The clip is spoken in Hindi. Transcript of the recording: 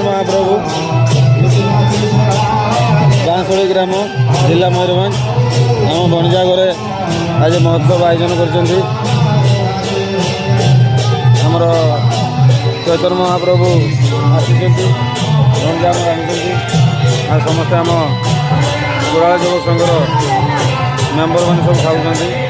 महाप्रभु बांसोड़ी ग्राम जिला मयूरभंज आम बणिजा घरे आज महोत्सव आयोजन करमर चैतन्य महाप्रभु आसी गंजाम आनी समस्ते आम गुराल युवक संघर मेम्बर मैंने सब खाऊँ।